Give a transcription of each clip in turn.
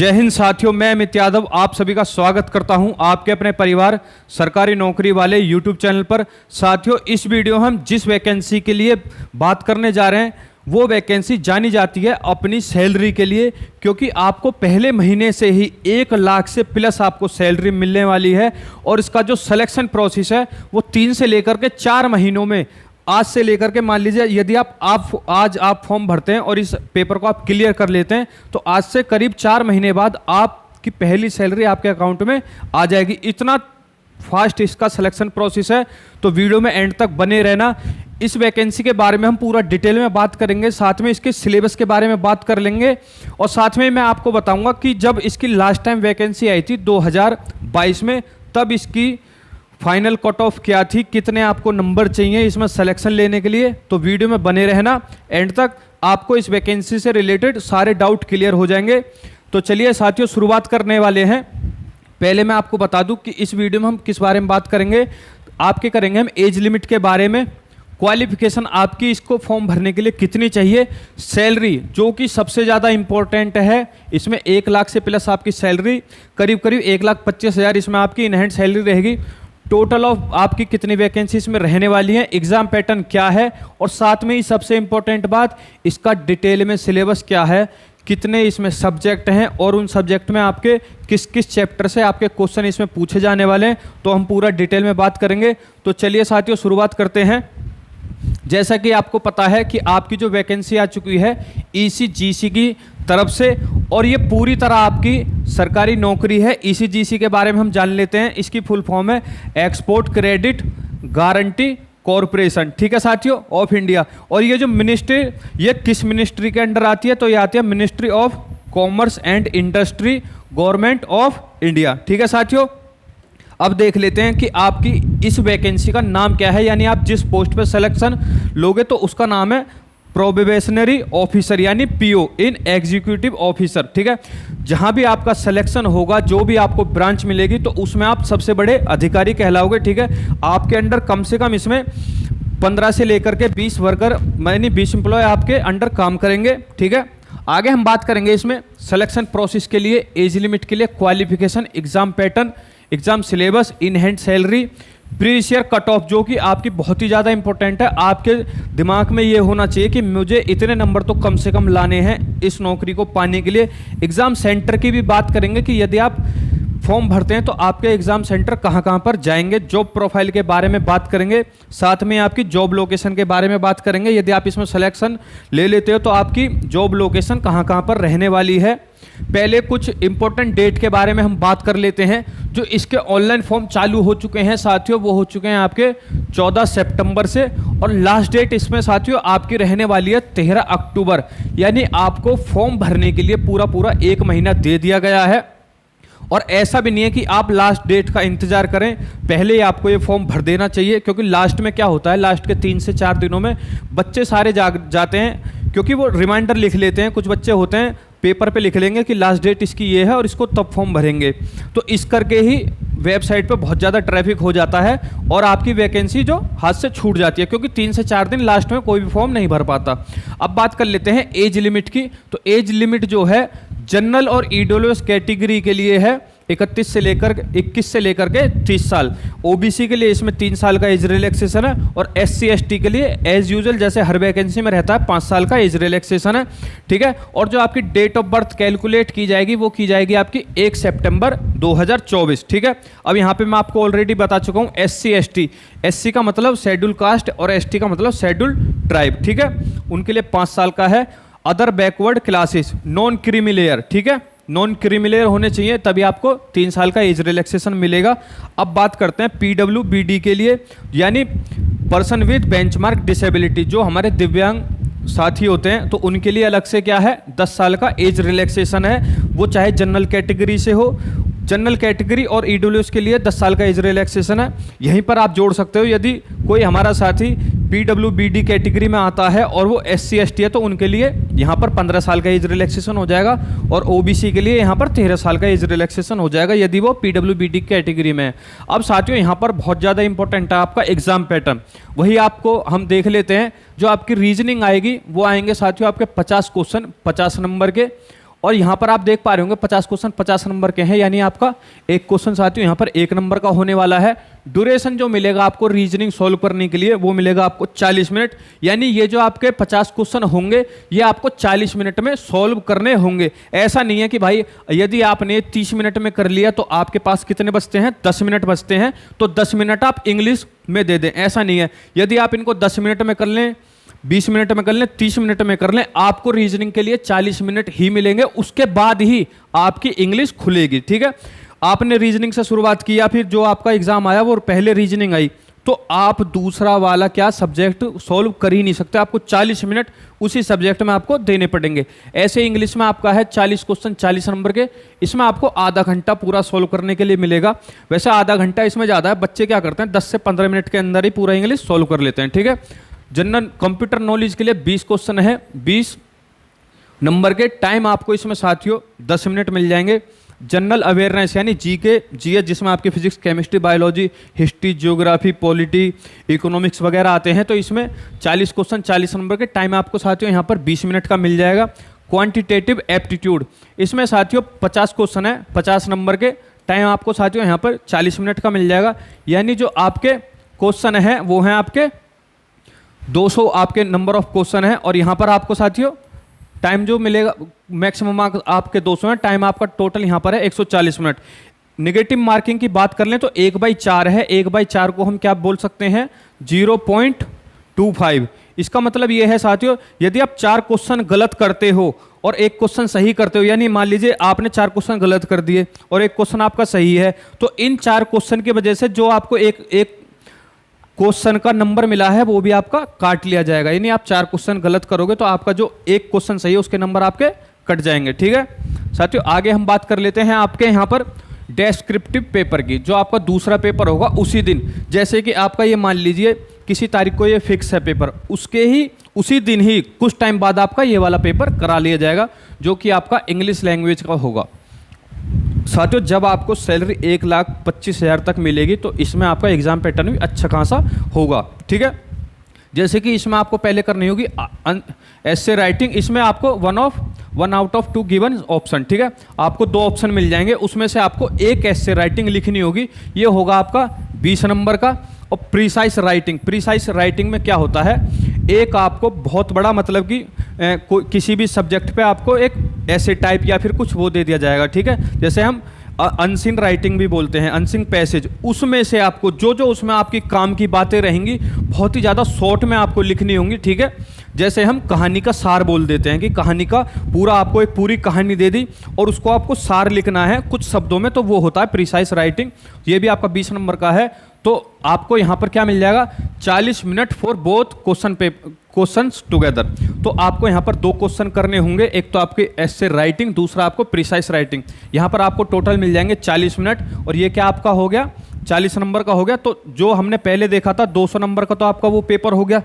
जय हिंद साथियों, मैं अमित यादव आप सभी का स्वागत करता हूं आपके अपने परिवार सरकारी नौकरी वाले यूट्यूब चैनल पर। साथियों, इस वीडियो में हम जिस वैकेंसी के लिए बात करने जा रहे हैं वो वैकेंसी जानी जाती है अपनी सैलरी के लिए, क्योंकि आपको पहले महीने से ही 1 लाख से प्लस आपको सैलरी मिलने वाली है। और इसका जो सिलेक्शन प्रोसेस है वो 3 से लेकर के 4 महीनों में, आज से लेकर के मान लीजिए यदि आज आप फॉर्म भरते हैं और इस पेपर को आप क्लियर कर लेते हैं तो आज से करीब 4 महीने बाद आपकी पहली सैलरी आपके अकाउंट में आ जाएगी। इतना फास्ट इसका सिलेक्शन प्रोसेस है, तो वीडियो में एंड तक बने रहना। इस वैकेंसी के बारे में हम पूरा डिटेल में बात करेंगे, साथ में इसके सिलेबस के बारे में बात कर लेंगे और साथ में मैं आपको बताऊंगा कि जब इसकी लास्ट टाइम वैकेंसी आई थी 2022 में, तब इसकी फाइनल कट ऑफ क्या थी, कितने आपको नंबर चाहिए इसमें सिलेक्शन लेने के लिए। तो वीडियो में बने रहना एंड तक, आपको इस वैकेंसी से रिलेटेड सारे डाउट क्लियर हो जाएंगे। तो चलिए साथियों, शुरुआत करने वाले हैं। पहले मैं आपको बता दूं कि इस वीडियो में हम किस बारे में बात करेंगे। आपके करेंगे हम एज लिमिट के बारे में, क्वालिफिकेशन आपकी इसको फॉर्म भरने के लिए कितनी चाहिए, सैलरी जो कि सबसे ज़्यादा इंपॉर्टेंट है, इसमें 1 लाख से प्लस आपकी सैलरी, करीब 1,25,000 इसमें आपकी इन हैंड सैलरी रहेगी। टोटल ऑफ आपकी कितनी वैकेंसी इसमें रहने वाली है, एग्जाम पैटर्न क्या है, और साथ में ही सबसे इंपॉर्टेंट बात, इसका डिटेल में सिलेबस क्या है, कितने इसमें सब्जेक्ट हैं और उन सब्जेक्ट में आपके किस किस चैप्टर से आपके क्वेश्चन इसमें पूछे जाने वाले हैं, तो हम पूरा डिटेल में बात करेंगे। तो चलिए साथियों, शुरुआत करते हैं। जैसा कि आपको पता है कि आपकी जो वैकेंसी आ चुकी है ईसीजीसी की तरफ से, और ये पूरी तरह आपकी सरकारी नौकरी है। ईसीजीसी के बारे में हम जान लेते हैं। इसकी फुल फॉर्म है एक्सपोर्ट क्रेडिट गारंटी कॉरपोरेशन, ठीक है साथियों, ऑफ इंडिया। और ये जो मिनिस्ट्री, ये किस मिनिस्ट्री के अंडर आती है, तो ये आती है ministry of commerce and industry, government of India, ठीक है साथियों। अब देख लेते हैं कि आपकी इस वैकेंसी का नाम क्या है, यानी आप जिस पोस्ट पे सिलेक्शन लोगे तो उसका नाम है प्रोबेशनरी ऑफिसर यानी पीओ इन एग्जीक्यूटिव ऑफिसर, ठीक है। जहां भी आपका सिलेक्शन होगा, जो भी आपको ब्रांच मिलेगी, तो उसमें आप सबसे बड़े अधिकारी कहलाओगे, ठीक है। आपके अंडर कम से कम इसमें 15 से लेकर के 20 वर्कर यानी 20 एम्प्लॉय आपके अंडर काम करेंगे, ठीक है। आगे हम बात करेंगे इसमें सिलेक्शन प्रोसेस के लिए, एज लिमिट के लिए, qualification, exam pattern, exam syllabus, in hand salary, previous year cut off, जो कि आपकी बहुत ही ज़्यादा इंपॉर्टेंट है। आपके दिमाग में ये होना चाहिए कि मुझे इतने नंबर तो कम से कम लाने हैं इस नौकरी को पाने के लिए। एग्ज़ाम सेंटर की भी बात करेंगे कि यदि आप फॉर्म भरते हैं तो आपके एग्जाम सेंटर कहाँ कहाँ पर जाएंगे। जॉब प्रोफाइल के बारे में बात करेंगे, साथ में आपकी जॉब लोकेशन के बारे में बात करेंगे। यदि आप इसमें सिलेक्शन ले लेते हो तो आपकी जॉब लोकेशन कहाँ कहाँ पर रहने वाली है। पहले कुछ इंपॉर्टेंट डेट के बारे में हम बात कर लेते हैं। जो इसके ऑनलाइन फॉर्म चालू हो चुके हैं साथियों, वो हो चुके हैं आपके 14 सितंबर से, और लास्ट डेट इसमें साथियों आपकी रहने वाली है 13 अक्टूबर। यानी आपको फॉर्म भरने के लिए पूरा 1 महीना दे दिया गया है। और ऐसा भी नहीं है कि आप लास्ट डेट का इंतजार करें, पहले ही आपको ये फॉर्म भर देना चाहिए, क्योंकि लास्ट में क्या होता है, लास्ट के 3 से 4 दिनों में बच्चे सारे जाते हैं, क्योंकि वो रिमाइंडर लिख लेते हैं। कुछ बच्चे होते हैं पेपर पे लिख लेंगे कि लास्ट डेट इसकी ये है और इसको तब फॉर्म भरेंगे, तो इस करके ही वेबसाइट पे बहुत ज़्यादा ट्रैफिक हो जाता है और आपकी वैकेंसी जो हाथ से छूट जाती है, क्योंकि 3 से 4 दिन लास्ट में कोई भी फॉर्म नहीं भर पाता। अब बात कर लेते हैं एज लिमिट की। तो एज लिमिट जो है जनरल और ईडब्ल्यूएस कैटेगरी के लिए है 21 से लेकर के 30 साल। ओबीसी के लिए इसमें 3 साल का एज रिलैक्सेशन है, और एससी एसटी के लिए एज यूजुअल जैसे हर वैकेंसी में रहता है 5 साल का एज रिलैक्सेशन है, ठीक है। और जो आपकी डेट ऑफ बर्थ कैलकुलेट की जाएगी वो की जाएगी आपकी 1 सितंबर 2024, ठीक है। अब यहाँ पे मैं आपको ऑलरेडी बता चुका हूँ एससी एसटी, एससी का मतलब शेड्यूल कास्ट और एसटी का मतलब शेड्यूल ट्राइब, ठीक है, उनके लिए 5 साल का है। Other backward classes, non creamy layer, ठीक है, नॉन क्रीमिलेयर होने चाहिए, तभी आपको 3 साल का एज रिलैक्सेशन मिलेगा। अब बात करते हैं पीडब्ल्यूबीडी के लिए, यानी पर्सन विद बेंचमार्क डिसेबिलिटी, जो हमारे दिव्यांग साथी होते हैं, तो उनके लिए अलग से क्या है, 10 साल का एज रिलैक्सेशन है। वो चाहे जनरल कैटेगरी से हो, जनरल कैटेगरी और ईडब्ल्यूएस के लिए 10 साल का एज रिलैक्सेशन है। यहीं पर आप जोड़ सकते हो, यदि कोई हमारा साथी पीडब्ल्यूबीडी कैटेगरी में आता है और वो एससी एसटी है, तो उनके लिए यहाँ पर 15 साल का एज रिलैक्सेशन हो जाएगा, और ओबीसी के लिए यहाँ पर 13 साल का एज रिलैक्सेशन हो जाएगा यदि वो पीडब्ल्यूबीडी कैटेगरी में है। अब साथियों यहाँ पर बहुत ज़्यादा इंपॉर्टेंट है आपका एग्जाम पैटर्न, वही आपको हम देख लेते हैं। जो आपकी रीजनिंग आएगी वो आएंगे साथियों आपके 50 क्वेश्चन 50 नंबर के, और यहाँ पर आप देख पा रहे होंगे 50 क्वेश्चन 50 नंबर के हैं, यानी आपका एक क्वेश्चन साथियों यहाँ पर 1 नंबर का होने वाला है। ड्यूरेशन जो मिलेगा आपको रीजनिंग सॉल्व करने के लिए वो मिलेगा आपको 40 मिनट, यानी ये जो आपके 50 क्वेश्चन होंगे ये आपको 40 मिनट में सॉल्व करने होंगे। ऐसा नहीं है कि भाई यदि आपने 30 मिनट में कर लिया तो आपके पास कितने बचते हैं, 10 मिनट बचते हैं, तो 10 मिनट आप इंग्लिश में दे दें, ऐसा नहीं है। यदि आप इनको 10 मिनट में कर लें, 20 मिनट में कर लें, 30 मिनट में कर लें, आपको रीजनिंग के लिए 40 मिनट ही मिलेंगे, उसके बाद ही आपकी इंग्लिश खुलेगी। ठीक है, आपने रीजनिंग से शुरुआत किया, फिर जो आपका एग्जाम आया वो पहले रीजनिंग आई, तो आप दूसरा वाला क्या सब्जेक्ट सॉल्व कर ही नहीं सकते, आपको 40 मिनट उसी सब्जेक्ट में आपको देने पड़ेंगे। ऐसे इंग्लिश में आपका है 40 क्वेश्चन 40 नंबर के, इसमें आपको आधा घंटा पूरा सॉल्व करने के लिए मिलेगा। वैसे आधा घंटा इसमें ज़्यादा है, बच्चे क्या करते हैं 10 से 15 मिनट के अंदर ही पूरा इंग्लिश सॉल्व कर लेते हैं। ठीक है, जनरल कंप्यूटर नॉलेज के लिए 20 क्वेश्चन है 20 नंबर के, टाइम आपको इसमें साथियों 10 मिनट मिल जाएंगे। जनरल अवेयरनेस यानी जीके जीएस, जिसमें आपकी physics chemistry biology history geography polity economics वगैरह आते हैं, तो इसमें 40 क्वेश्चन 40 नंबर के, टाइम आपको साथियों यहाँ पर 20 मिनट का मिल जाएगा। क्वांटिटेटिव एप्टीट्यूड, इसमें साथियों 50 क्वेश्चन है 50 नंबर के, टाइम आपको साथियों यहाँ पर 40 मिनट का मिल जाएगा, यानी जो आपके क्वेश्चन हैं वो हैं आपके 200 आपके नंबर ऑफ क्वेश्चन है, और यहाँ पर आपको साथियों टाइम जो मिलेगा मैक्सिमम मार्क आपके 200 है, टाइम आपका टोटल यहाँ पर है 140 मिनट। नेगेटिव मार्किंग की बात कर लें तो 1/4 है, 1/4 को हम क्या बोल सकते हैं 0.25। इसका मतलब ये है साथियों, यदि आप 4 क्वेश्चन गलत करते हो और एक क्वेश्चन सही करते हो, यानी मान लीजिए आपने 4 क्वेश्चन गलत कर दिए और एक क्वेश्चन आपका सही है, तो इन 4 क्वेश्चन की वजह से जो आपको एक क्वेश्चन का नंबर मिला है वो भी आपका काट लिया जाएगा। यानी आप 4 क्वेश्चन गलत करोगे तो आपका जो एक क्वेश्चन सही है उसके नंबर आपके कट जाएंगे। ठीक है साथियों, आगे हम बात कर लेते हैं आपके यहाँ पर डेस्क्रिप्टिव पेपर की, जो आपका दूसरा पेपर होगा उसी दिन। जैसे कि आपका ये मान लीजिए किसी तारीख को ये फिक्स है पेपर, उसके ही उसी दिन ही कुछ टाइम बाद आपका ये वाला पेपर करा लिया जाएगा, जो कि आपका इंग्लिश लैंग्वेज का होगा। साथियों, जब आपको सैलरी 1,25,000 तक मिलेगी तो इसमें आपका एग्जाम पैटर्न भी अच्छा खासा होगा। ठीक है, जैसे कि इसमें आपको पहले करनी होगी ऐसे राइटिंग, इसमें आपको 1 आउट ऑफ 2 गिवन ऑप्शन। ठीक है, आपको 2 ऑप्शन मिल जाएंगे, उसमें से आपको एक ऐसे राइटिंग लिखनी होगी, ये होगा आपका 20 नंबर का। और प्रीसाइज राइटिंग में क्या होता है, एक आपको बहुत बड़ा मतलब कि किसी भी सब्जेक्ट पे आपको एक ऐसे टाइप या फिर कुछ वो दे दिया जाएगा। ठीक है, जैसे हम अनसीन राइटिंग भी बोलते हैं, अनसीन पैसेज, उसमें से आपको जो उसमें आपकी काम की बातें रहेंगी बहुत ही ज़्यादा शॉर्ट में आपको लिखनी होंगी। ठीक है, जैसे हम कहानी का सार बोल देते हैं कि कहानी का पूरा आपको एक पूरी कहानी दे दी और उसको आपको सार लिखना है कुछ शब्दों में, तो वो होता है प्रिसाइज राइटिंग। ये भी आपका 20 नंबर का है। तो आपको यहाँ पर क्या मिल जाएगा 40 minute for both questions together. तो आपको यहाँ पर 2 क्वेश्चन करने होंगे, एक तो आपके ऐसे राइटिंग, दूसरा आपको प्रिसाइज राइटिंग। यहाँ पर आपको टोटल मिल जाएंगे 40 मिनट, और ये क्या आपका हो गया 40 नंबर का हो गया। तो जो हमने पहले देखा था 200 नंबर का, तो आपका वो पेपर हो गया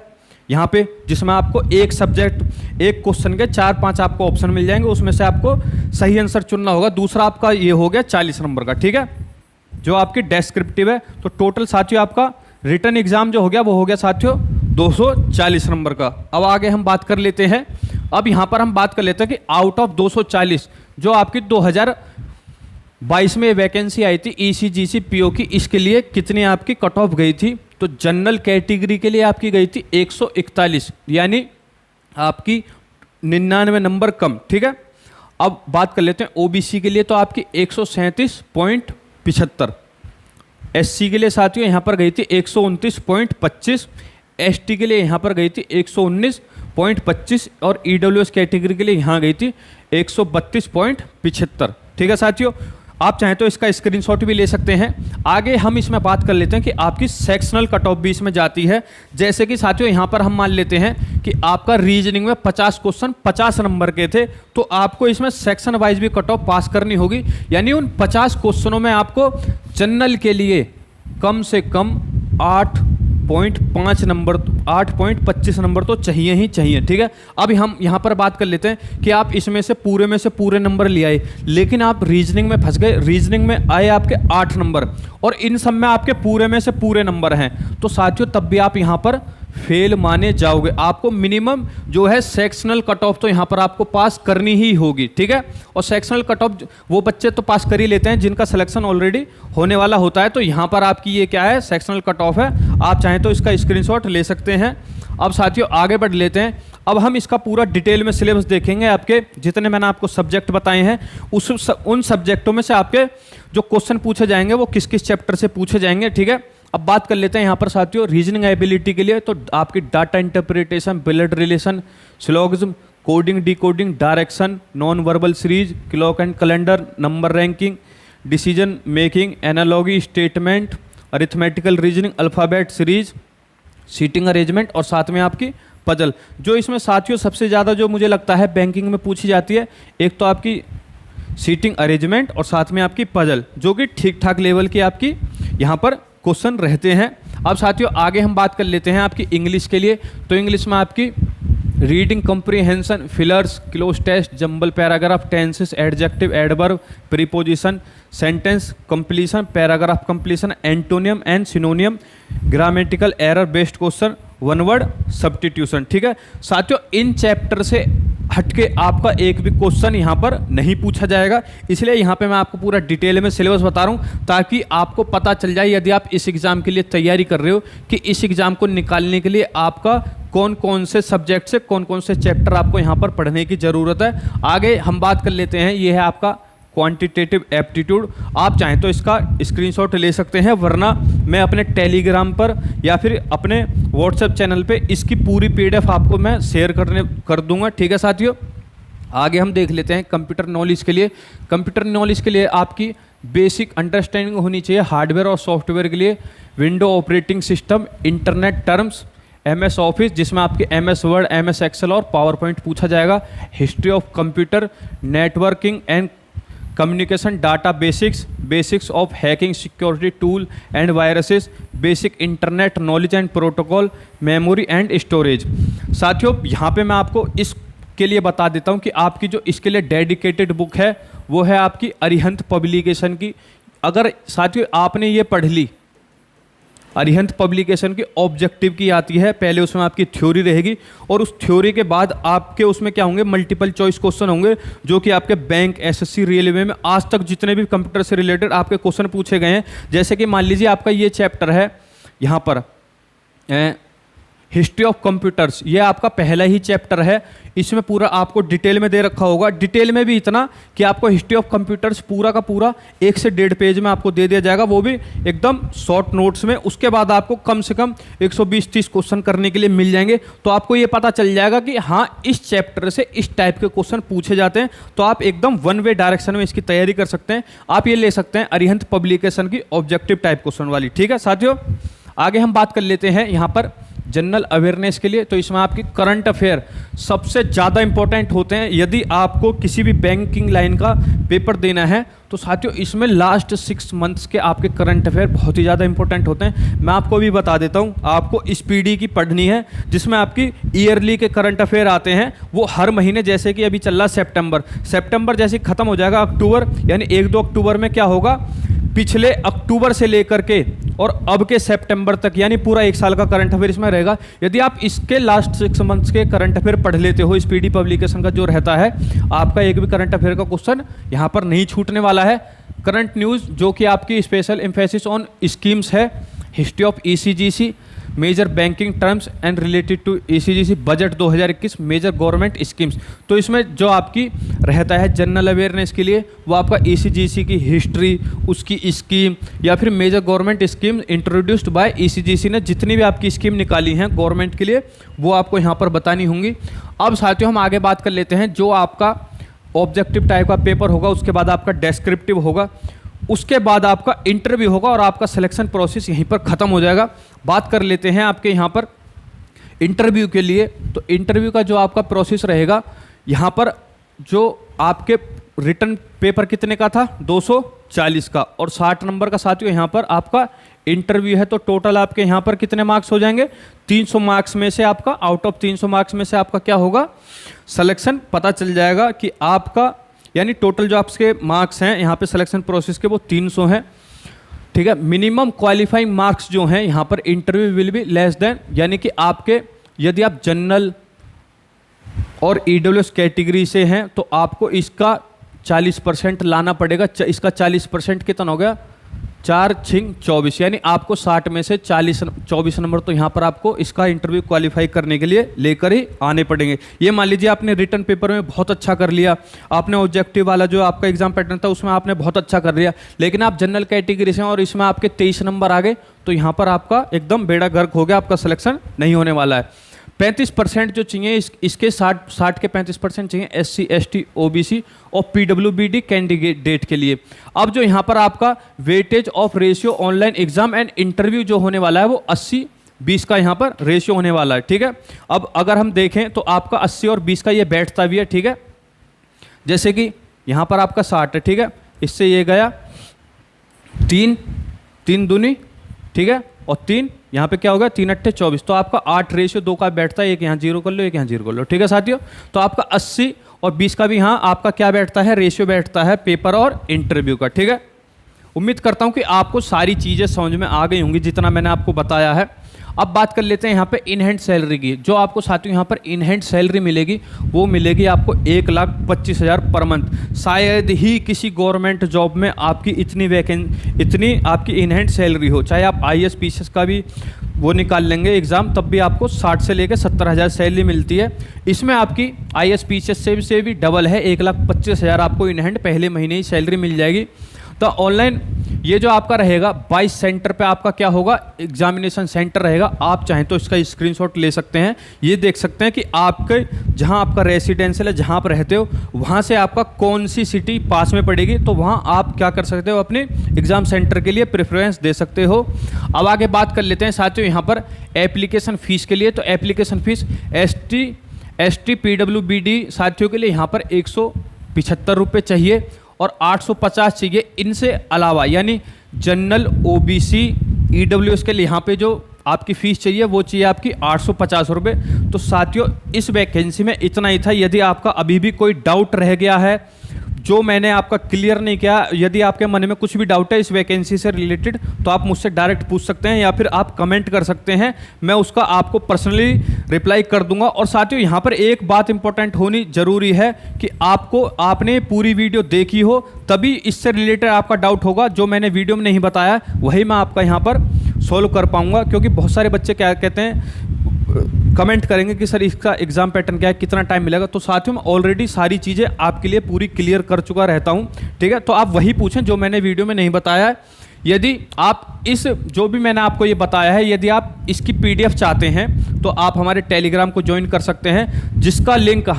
यहाँ पे, जिसमें आपको एक सब्जेक्ट एक क्वेश्चन के 4-5 आपको ऑप्शन मिल जाएंगे, उसमें से आपको सही आंसर चुनना होगा। दूसरा आपका ये हो गया 40 नंबर का। ठीक है, जो आपकी डेस्क्रिप्टिव है, तो टोटल साथियों आपका रिटर्न एग्जाम जो हो गया वो हो गया साथियों 240 नंबर का। अब आगे हम बात कर लेते हैं, अब यहाँ पर हम बात कर लेते हैं कि आउट ऑफ 240 जो आपकी 2022 में वैकेंसी आई थी ECGC PO की, इसके लिए कितनी आपकी कट ऑफ गई थी। तो जनरल कैटेगरी के लिए आपकी गई थी 141, यानी आपकी 99 नंबर कम। ठीक है, अब बात कर लेते हैं OBC के लिए, तो आपकी 137.75। SC के लिए साथियों यहाँ पर गई थी 129.25, ST के लिए यहाँ पर गई थी 119.25, और EWS कैटेगरी के लिए यहाँ गई थी 132.75। ठीक है साथियों, आप चाहें तो इसका स्क्रीनशॉट भी ले सकते हैं। आगे हम इसमें बात कर लेते हैं कि आपकी सेक्शनल कट ऑफ भी इसमें जाती है। जैसे कि साथियों यहाँ पर हम मान लेते हैं कि आपका रीजनिंग में 50 क्वेश्चन 50 नंबर के थे, तो आपको इसमें सेक्शन वाइज भी कट ऑफ पास करनी होगी। यानी उन 50 क्वेश्चनों में आपको जनरल के लिए कम से कम 8.5 नंबर 8.25 नंबर तो चाहिए ही चाहिए। ठीक है, अब हम यहाँ पर बात कर लेते हैं कि आप इसमें से पूरे नंबर ले आए, लेकिन आप रीजनिंग में फंस गए। रीजनिंग में आए आपके 8 नंबर और इन सब में आपके पूरे में से पूरे नंबर हैं, तो साथियों तब भी आप यहाँ पर फेल माने जाओगे। आपको मिनिमम जो है सेक्शनल कट ऑफ तो यहाँ पर आपको पास करनी ही होगी, ठीक है। और सेक्शनल कट ऑफ वो बच्चे तो पास कर ही लेते हैं जिनका सिलेक्शन ऑलरेडी होने वाला होता है। तो यहाँ पर आपकी ये क्या है, सेक्शनल कट ऑफ है। आप चाहें तो इसका स्क्रीनशॉट ले सकते हैं। अब साथियों आगे बढ़ लेते हैं। अब हम इसका पूरा डिटेल में सिलेबस देखेंगे। आपके जितने मैंने आपको सब्जेक्ट बताए हैं उन सब्जेक्टों में से आपके जो क्वेश्चन पूछे जाएंगे वो किस किस चैप्टर से पूछे जाएंगे, ठीक है। अब बात कर लेते हैं यहाँ पर साथियों रीजनिंग एबिलिटी के लिए। तो आपकी data interpretation, blood relation, syllogism, coding, decoding, direction, non verbal series, clock and calendar, number ranking, decision making, analogy, statement, arithmetical reasoning, alphabet series, seating arrangement और साथ में आपकी पजल। जो इसमें साथियों सबसे ज़्यादा जो मुझे लगता है बैंकिंग में पूछी जाती है, एक तो आपकी सीटिंग अरेंजमेंट और साथ में आपकी पजल, जो कि ठीक ठाक लेवल की आपकी यहाँ पर क्वेश्चन रहते हैं। अब साथियों आगे हम बात कर लेते हैं आपकी इंग्लिश के लिए। तो इंग्लिश में आपकी reading comprehension, fillers, cloze test, jumble paragraph, tenses, adjective, adverb, preposition, sentence completion, paragraph completion, antonym and synonym, grammatical error based question, one word substitution, ठीक है। साथियों इन चैप्टर से हटके आपका एक भी क्वेश्चन यहाँ पर नहीं पूछा जाएगा, इसलिए यहाँ पे मैं आपको पूरा डिटेल में सिलेबस बता रहा हूँ ताकि आपको पता चल जाए यदि आप इस एग्ज़ाम के लिए तैयारी कर रहे हो कि इस एग्ज़ाम को निकालने के लिए आपका कौन कौन से सब्जेक्ट से कौन कौन से चैप्टर आपको यहाँ पर पढ़ने की ज़रूरत है। आगे हम बात कर लेते हैं, ये है आपका क्वांटिटेटिव एप्टीट्यूड। आप चाहें तो इसका स्क्रीनशॉट ले सकते हैं, वरना मैं अपने टेलीग्राम पर या फिर अपने व्हाट्सएप चैनल पे इसकी पूरी पीडीएफ आपको मैं शेयर कर दूंगा, ठीक है साथियों। आगे हम देख लेते हैं कंप्यूटर नॉलेज के लिए। कंप्यूटर नॉलेज के लिए आपकी बेसिक अंडरस्टैंडिंग होनी चाहिए हार्डवेयर और सॉफ्टवेयर के लिए, window operating system, internet terms, MS office जिसमें आपके MS वर्ड, MS एक्सेल और पावर पॉइंट पूछा जाएगा, history of computer, networking and communication, data basics, basics of hacking, security tool and viruses, basic internet knowledge and protocol, memory and storage. साथियों यहाँ पे मैं आपको इसके लिए बता देता हूँ कि आपकी जो इसके लिए डेडिकेटेड बुक है वो है आपकी अरिहंत पब्लिकेशन की। अगर साथियों आपने ये पढ़ ली, अरिहंत पब्लिकेशन की ऑब्जेक्टिव की आती है, पहले उसमें आपकी थ्योरी रहेगी और उस थ्योरी के बाद आपके उसमें क्या होंगे, मल्टीपल चॉइस क्वेश्चन होंगे जो कि आपके बैंक, SSC, रेलवे में आज तक जितने भी कंप्यूटर से रिलेटेड आपके क्वेश्चन पूछे गए हैं। जैसे कि मान लीजिए आपका ये चैप्टर है यहाँ पर हिस्ट्री ऑफ कंप्यूटर्स, ये आपका पहला ही चैप्टर है। इसमें पूरा आपको डिटेल में दे रखा होगा, डिटेल में भी इतना कि आपको हिस्ट्री ऑफ कंप्यूटर्स पूरा का पूरा 1 से 1.5 पेज में आपको दे दिया जाएगा, वो भी एकदम शॉर्ट नोट्स में। उसके बाद आपको कम से कम 120-30 क्वेश्चन करने के लिए मिल जाएंगे। तो आपको ये पता चल जाएगा कि हाँ इस चैप्टर से इस टाइप के क्वेश्चन पूछे जाते हैं। तो आप एकदम वन वे डायरेक्शन में इसकी तैयारी कर सकते हैं। आप ये ले सकते हैं अरिहंत पब्लिकेशन की ऑब्जेक्टिव टाइप क्वेश्चन वाली, ठीक है साथियों। आगे हम बात कर लेते हैं यहाँ पर जनरल अवेयरनेस के लिए। तो इसमें आपकी करंट अफेयर सबसे ज़्यादा इंपॉर्टेंट होते हैं। यदि आपको किसी भी बैंकिंग लाइन का पेपर देना है तो साथियों इसमें लास्ट 6 मंथ्स के आपके करंट अफेयर बहुत ही ज़्यादा इंपॉर्टेंट होते हैं। मैं आपको भी बता देता हूँ, आपको SPD की पढ़नी है जिसमें आपकी ईयरली के करंट अफेयर आते हैं। वो हर महीने, जैसे कि अभी चल रहा सितंबर जैसे ख़त्म हो जाएगा अक्टूबर, यानी 1-2 अक्टूबर में क्या होगा, पिछले अक्टूबर से लेकर के और अब के सितंबर तक, यानी पूरा 1 साल का करंट अफेयर इसमें रहेगा। यदि आप इसके लास्ट 6 मंथ्स के करंट अफेयर पढ़ लेते हो, SPD पब्लिकेशन का जो रहता है, आपका एक भी करंट अफेयर का क्वेश्चन यहाँ पर नहीं छूटने वाला है। करंट न्यूज़ जो कि आपकी स्पेशल एम्फेसिस ऑन स्कीम्स है, history of ECGC, major banking terms and related to ECGC, budget 2021, major government schemes. तो इसमें जो आपकी रहता है जनरल अवेयरनेस के लिए, वो आपका ECGC की हिस्ट्री, उसकी स्कीम या फिर major government scheme introduced by ECGC ने जितनी भी आपकी स्कीम निकाली हैं गवर्नमेंट के लिए, वो आपको यहाँ पर बतानी होंगी। अब साथियों हम आगे बात कर लेते हैं, जो आपका ऑब्जेक्टिव टाइप का पेपर होगा, उसके बाद आपका डेस्क्रिप्टिव होगा, उसके बाद आपका इंटरव्यू होगा और आपका सिलेक्शन प्रोसेस यहीं पर ख़त्म हो जाएगा। बात कर लेते हैं आपके यहाँ पर इंटरव्यू के लिए। तो इंटरव्यू का जो आपका प्रोसेस रहेगा, यहाँ पर जो आपके रिटन पेपर कितने का था, 240 का, और 60 नंबर का साथियों यहाँ पर आपका इंटरव्यू है। तो टोटल आपके यहाँ पर कितने मार्क्स हो जाएंगे, 300 मार्क्स में से आपका, आउट ऑफ 300 मार्क्स में से आपका क्या होगा, सिलेक्शन पता चल जाएगा कि आपका, यानी टोटल जो आपके मार्क्स हैं यहाँ पे सिलेक्शन प्रोसेस के वो 300 हैं। ठीक है। मिनिमम क्वालिफाइंग मार्क्स जो हैं यहाँ पर interview will be less than, यानी कि आपके यदि आप जनरल और ईडब्ल्यूएस कैटेगरी से हैं तो आपको इसका 40% लाना पड़ेगा। इसका 40% कितना हो गया, 4 6 24, यानी आपको 60 में से 24 नंबर तो यहाँ पर आपको इसका इंटरव्यू क्वालिफाई करने के लिए लेकर ही आने पड़ेंगे। ये मान लीजिए आपने रिटर्न पेपर में बहुत अच्छा कर लिया, आपने ऑब्जेक्टिव वाला जो आपका एग्जाम पैटर्न था उसमें आपने बहुत अच्छा कर लिया, लेकिन आप जनरल कैटेगरी से हैं और इसमें आपके 23 नंबर आ गए, तो यहाँ पर आपका एकदम बेड़ा गर्क हो गया, आपका सिलेक्शन नहीं होने वाला है। 35% जो चाहिए इसके 60 के 35% चाहिए SC ST OBC और PWBD कैंडिडेट के लिए। अब जो यहाँ पर आपका weightage of ratio online exam and interview जो होने वाला है वो 80-20 का यहाँ पर रेशियो होने वाला है, ठीक है। अब अगर हम देखें तो आपका 80 और 20 का ये बैठता भी है, ठीक है। जैसे कि यहाँ पर आपका 60 है, ठीक है, इससे ये गया 3 दूनी, ठीक है, और 3 यहाँ पे क्या होगा 3 8 24, तो आपका 8:2 का बैठता है, एक यहाँ 0 कर लो, एक यहाँ 0 कर लो, ठीक है साथियों। तो आपका 80 और 20 का भी यहाँ आपका क्या बैठता है, रेशियो बैठता है पेपर और इंटरव्यू का, ठीक है। उम्मीद करता हूँ कि आपको सारी चीज़ें समझ में आ गई होंगी जितना मैंने आपको बताया है। अब बात कर लेते हैं यहाँ पे इन हैंड सैलरी की। जो आपको साथियों यहाँ पर इन हैंड सैलरी मिलेगी वो मिलेगी आपको 1,25,000 पर मंथ। शायद ही किसी गवर्नमेंट जॉब में आपकी इतनी आपकी इन हैंड सैलरी हो। चाहे आप IAS PCS का भी वो निकाल लेंगे एग्ज़ाम, तब भी आपको 60 से लेकर 70,000 सैलरी मिलती है। इसमें आपकी IAS PCS से भी डबल है, 1,25,000 आपको इन हैंड पहले महीने ही सैलरी मिल जाएगी। तो ऑनलाइन ये जो आपका रहेगा 22 सेंटर पे आपका क्या होगा, एग्जामिनेशन सेंटर रहेगा। आप चाहें तो इसका स्क्रीनशॉट ले सकते हैं, ये देख सकते हैं कि आपके जहां आपका रेसिडेंशियल है, जहां आप रहते हो वहां से आपका कौन सी सिटी पास में पड़ेगी, तो वहां आप क्या कर सकते हो, अपने एग्जाम सेंटर के लिए प्रेफरेंस दे सकते हो। अब आगे बात कर लेते हैं साथियों यहाँ पर एप्लीकेशन फ़ीस के लिए। तो एप्लीकेशन फ़ीस ST PWBD साथियों के लिए यहाँ पर 175 रुपये चाहिए और 850 चाहिए। इनसे अलावा यानी जनरल OBC EWS के लिए यहाँ पे जो आपकी फ़ीस चाहिए वो चाहिए आपकी 850 रुपये। तो साथियों इस वैकेंसी में इतना ही था। यदि आपका अभी भी कोई डाउट रह गया है जो मैंने आपका क्लियर नहीं किया, यदि आपके मन में कुछ भी डाउट है इस वैकेंसी से रिलेटेड, तो आप मुझसे डायरेक्ट पूछ सकते हैं या फिर आप कमेंट कर सकते हैं, मैं उसका आपको पर्सनली रिप्लाई कर दूंगा। और साथियों यहाँ पर एक बात इंपॉर्टेंट होनी जरूरी है कि आपने पूरी वीडियो देखी हो, तभी इससे रिलेटेड आपका डाउट होगा। जो मैंने वीडियो में नहीं बताया वही मैं आपका यहाँ पर सॉल्व कर पाऊंगा, क्योंकि बहुत सारे बच्चे क्या कहते हैं, कमेंट करेंगे कि सर इसका एग्जाम पैटर्न क्या है, कितना टाइम मिलेगा। तो साथियों मैं ऑलरेडी सारी चीज़ें आपके लिए पूरी क्लियर कर चुका रहता हूं, ठीक है। तो आप वही पूछें जो मैंने वीडियो में नहीं बताया है। यदि आप इस जो भी मैंने आपको ये बताया है, यदि आप इसकी PDF चाहते हैं तो आप हमारे टेलीग्राम को ज्वाइन कर सकते हैं, जिसका लिंक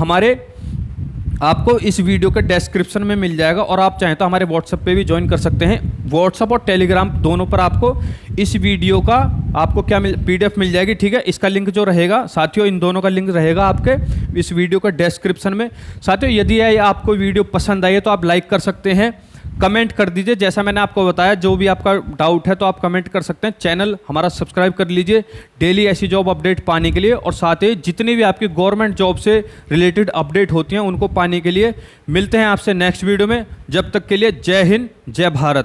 आपको इस वीडियो के डिस्क्रिप्शन में मिल जाएगा। और आप चाहें तो हमारे व्हाट्सएप पे भी ज्वाइन कर सकते हैं। व्हाट्सएप और टेलीग्राम दोनों पर आपको इस वीडियो का आपको क्या PDF मिल जाएगी, ठीक है। इसका लिंक जो रहेगा साथियों, इन दोनों का लिंक रहेगा आपके इस वीडियो के डिस्क्रिप्शन में। साथियों यदि आपको वीडियो पसंद आई है तो आप लाइक कर सकते हैं, कमेंट कर दीजिए। जैसा मैंने आपको बताया, जो भी आपका डाउट है तो आप कमेंट कर सकते हैं। चैनल हमारा सब्सक्राइब कर लीजिए डेली ऐसी जॉब अपडेट पाने के लिए, और साथ ही जितनी भी आपकी गवर्नमेंट जॉब से रिलेटेड अपडेट होती हैं उनको पाने के लिए। मिलते हैं आपसे नेक्स्ट वीडियो में, जब तक के लिए जय हिंद जय भारत।